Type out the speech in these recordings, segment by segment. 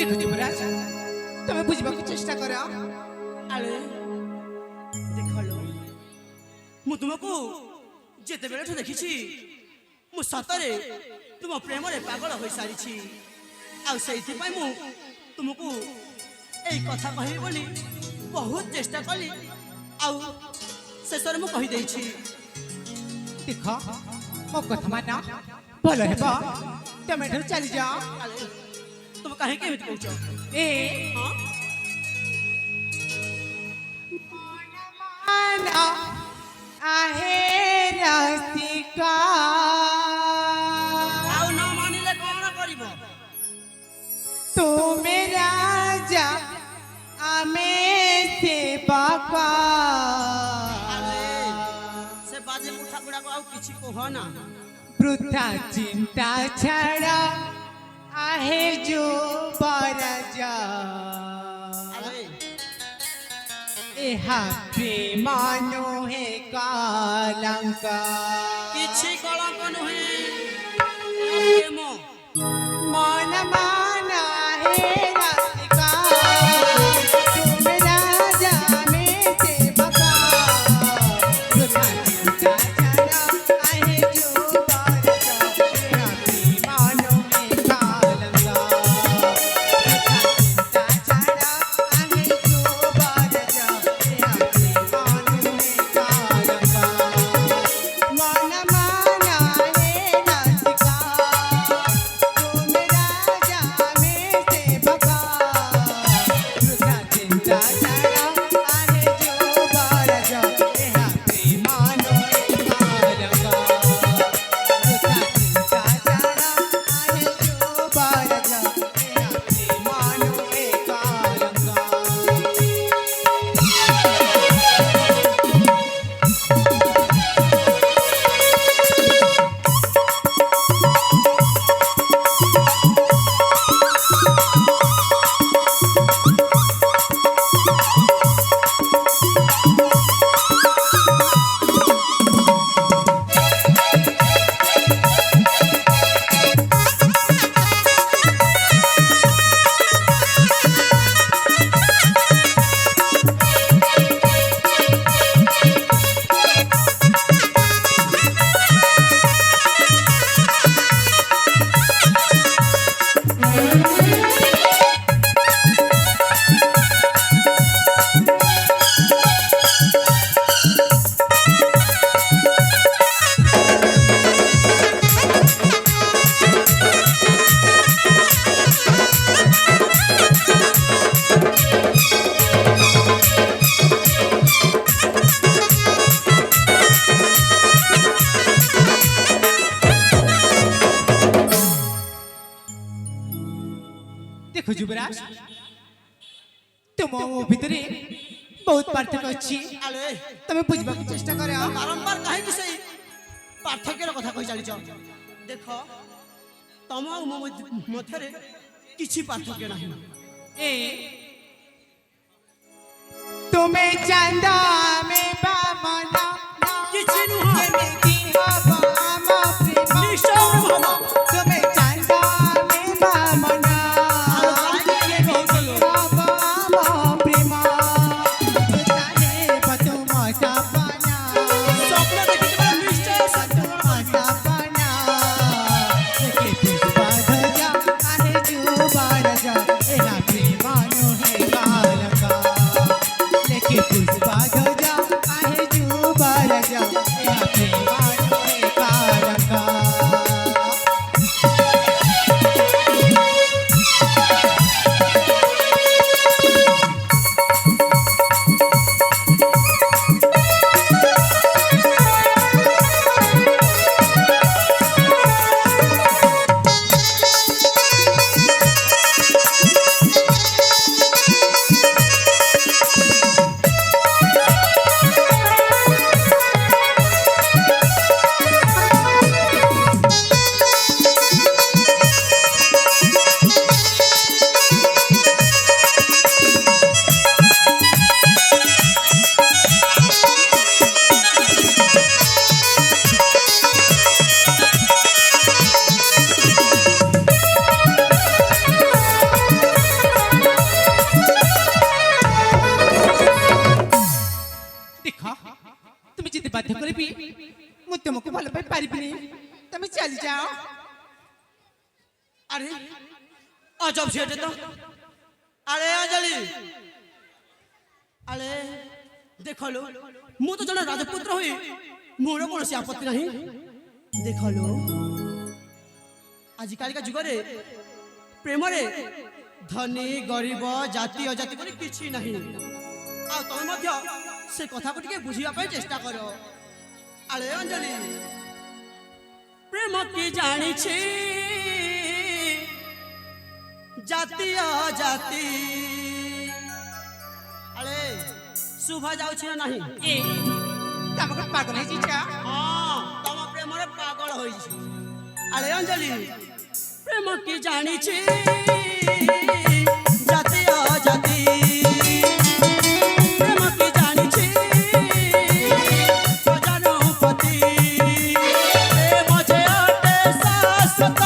देखो युवराज तुम बुझा चेष्टा कर आले देखलो मु तुमको जेते बेले देखी मु सतरे तुम प्रेम रे पागल हो सारी आ से मु तुमको यही कथा कहि बोली बहुत चेष्टा कली आउ शेष मु कहि देई छी देख मो कथा माना भल हेबा तुम एठू चली जाओ तुम कहीं के कहूच ए माना आहे रसिका आउ न मानिले कोन करिवो तू मेरा जा आमे सेवका से बाजे मुठा गुड़ा को आउ किछि कहो ना वृथा चिंता छड़ा आहे जो बरजा एहा प्रेमानो है कालंका किछि कलंक नहे प्रेम मन माना है रसिका तुम राजा में सेवका वृथा चिंता छड़ा आहे जो बरजा एहा प्रेमानो है कालंका वृथा चिंता छड़ा आहे जो बरजा एहा प्रेमानो है कालंका मन माना है रसिका तुम राजा में सेवका वृथा चिंता छड़ा आहे जो बरजा एहा प्रेमानो है कालंका वृथा चिंता छड़ा आहे जो बरजा एहा प्रेमानो है कालंका देखो युवराज तुम मो भितरे बहुत पार्थक्य अच्छी आले तुम बुझा चेष्टा कर बारंबार कहीं से पार्थक्यर कथा कहि चली देख तम आ मो मध्यरे किछि पार्थक्य नहीं ए तुम्हें चंदा में बामना किछि नुह एमिति हवा आम प्रेम निश्चय भव तुम्हें चंदा में बामना एमिति हवा आम प्रेम तुझे बतुम सपना स्वप्न देखिबा निश्चय सत्य सपना के पुष्पा धजा आहे जो बरजा एहा प्रेमानो है कालका लेके पुष्पा धजा तुमको भल पाई पारिबिनी तुम चली जाओ अरे अजब झेट तो अरे अंजलि अरे देख लो मु तो जन राजपुत्र हुई मोर कौन सी आपत्ति नहीं देख लो आजिकाल का जुग रे प्रेम रे धनी गरीब जाति अजाति बोली किछि नहीं आ तुम मध्य से कथा को टिके बुझिया पाई चेष्टा करो अरे अंजलि प्रेम की जानी छी जाति अजाति अरे शुभा जाऊ छी नहीं ए तुमको पागल है जीजा हां तुम प्रेम रे पागल होई छी अरे अंजलि प्रेम की जानी छी जाति अजाति प्रेम की जानी छी प्रजानुपति प्रेम जे अटे शाश्वत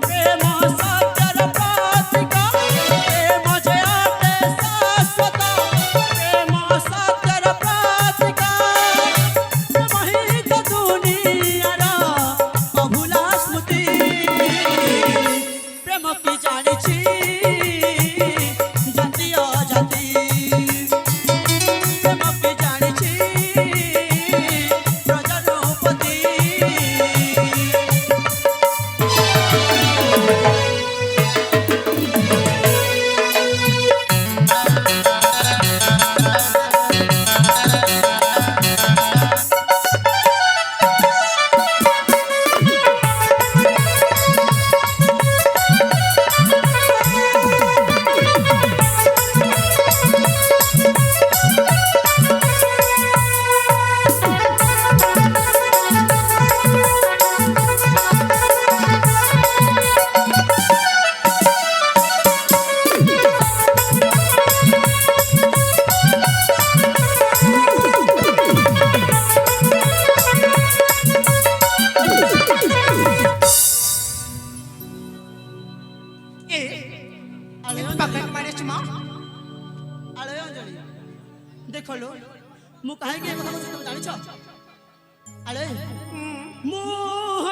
प्रेम सत्यर प्रतीक प्रेम जे अटे शाश्वत प्रेम सत्यर प्रतीक प्रेम ही तो दुनियार अभुला स्मृति प्रेम की जानी छी जाति अजाति प्रेम की जानी छी प्रजानुपति ए पागल मारे चुमा अरे अंजलि देख लो मु काहे के কথা বলছি তুমি জানিছ अरे मोह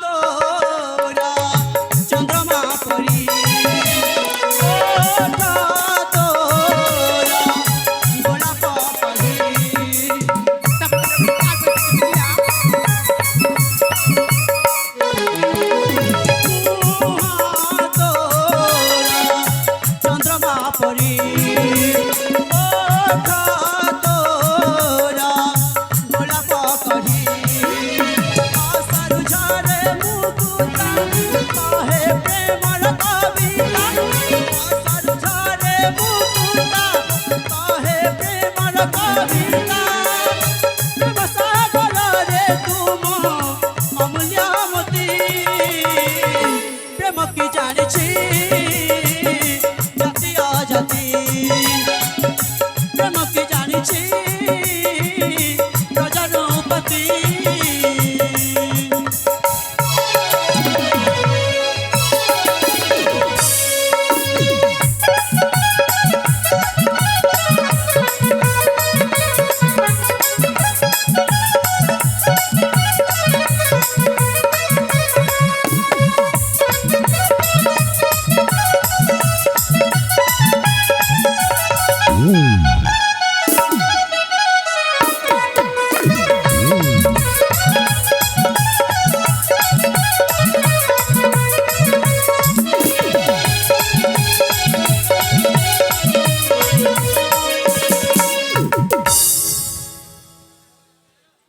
तोरा चंद्रमा परी ओठा तोरा गोलाप परी चंद्रमा परी ओठा तोरा गोलाप कही आसरु झारे मुकुता कहे प्रेमर कविता आसरु झारे मुकुता कहे प्रेमर कविता प्रेम सागर रे तुम अमूल्यमती प्रेम की जानी छी जाति अजाति प्रेम की जानी छी प्रजानुपति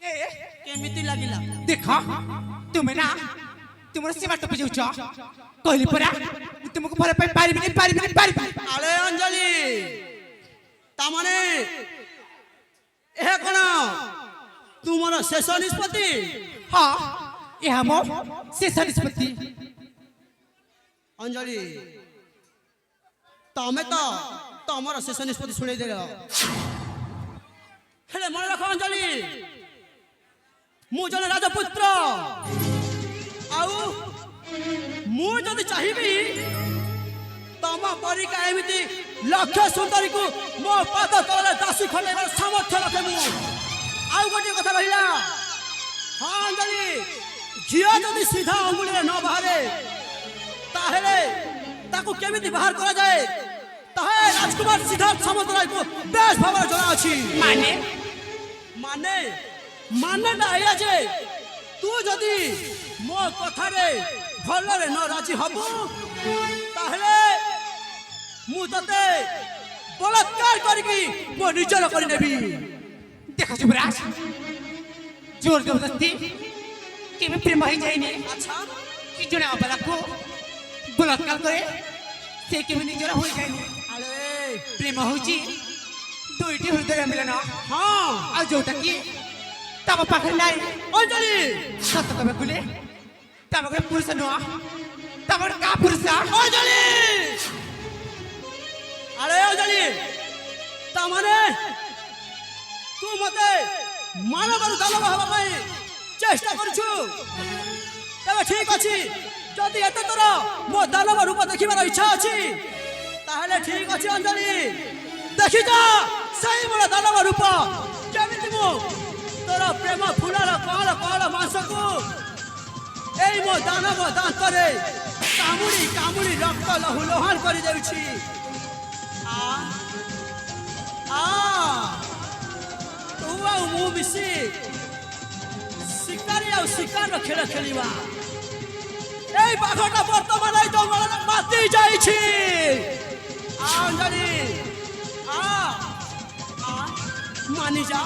केमिति लागिला देखो तुम्हें ना तुम सीमा टपी जाऊ कहली परा तुमको भल पाई पारिबिनी अरे अंजलि तामाने ए कोन तुमर शेष निष्पत्ति हाँ यह मो शेष निष्पत्ति अंजलि तमे तो तमर शेष निष्पत्ति सुनै देल हेले मन रख अंजलि मु जन राजपुत्र आउ मु जदि चाहिबी तम परिका एमिति लक्ष्य सुंदरी को मो पाद तले दासी खंडेगर सामर्थ्य रखे मु आउ गोटे कथा रहिला ହଁ ଅଞ୍ଜଳି ଝିଅ ଯଦି ସିଧା ଅଙ୍ଗୁଳିରେ ନ ବାହାରେ ତାହେଲେ ତାକୁ କେମିତି ବାହାର କରାଯାଏ ତାହା ରାଜକୁମାର ସିଦ୍ଧାର୍ଥ ସାମନ୍ତରାୟଙ୍କୁ ବେଶ ଭାବରେ ଜଣାଅଛି। ମାନେ ମାନେ ମାନେଟା ଏଇଆ ଯେ ତୁ ଯଦି ମୋ କଥାରେ ଭଲରେ ନ ରାଜି ହବୁ ତାହେଲେ ମୁଁ ତତେ ବଳାତ୍କାର କରିକି ମୋ ନିଜର କରିନେବି। ଦେଖ ଯୁବରାଜ জোর জবরদস্তি কেবে প্রেম হয়ে যায়নি আচ্ছা কি জনে অবলাকু বলাৎকার করে সে কেবে নিজের হয়ে যায়নি আরে প্রেম হচ্ছে দুইটি হৃদয় মিলন হ্যাঁ আর যেটা কি তব পাখে নাই অঞ্জলি সত্য কবে খুলে তবে পুরুষ নয় তবে কা পুরুষ অঞ্জলি আরে অঞ্জলি তা মানে তু মতে মানবর দানব হওয়া পাই চেষ্টা করছু তবে ঠিক আছে যদি এত তোর মো দানব রূপ দেখিবার ইচ্ছা আছে তাহলে ঠিক আছে অঞ্জলি দেখি যা সেই মোর দানব রূপ কেমিতি মু তোর প্রেম ফুলার কল কল মাংসকু এই মো দানব দান্তরে কামুড়ি কামুড়ি রক্ত লহু লোহান করে দেউছি আ আ তু ଆଉ ମୁଁ ମିଶି ଶିକାରୀ ଆଉ ଶିକାର ଖେଳ ଖେଳିବା এই বাঘটা বর্তমানে এই জঙ্গলে মাতি যাইছি অঞ্জলি আ আ মানি যা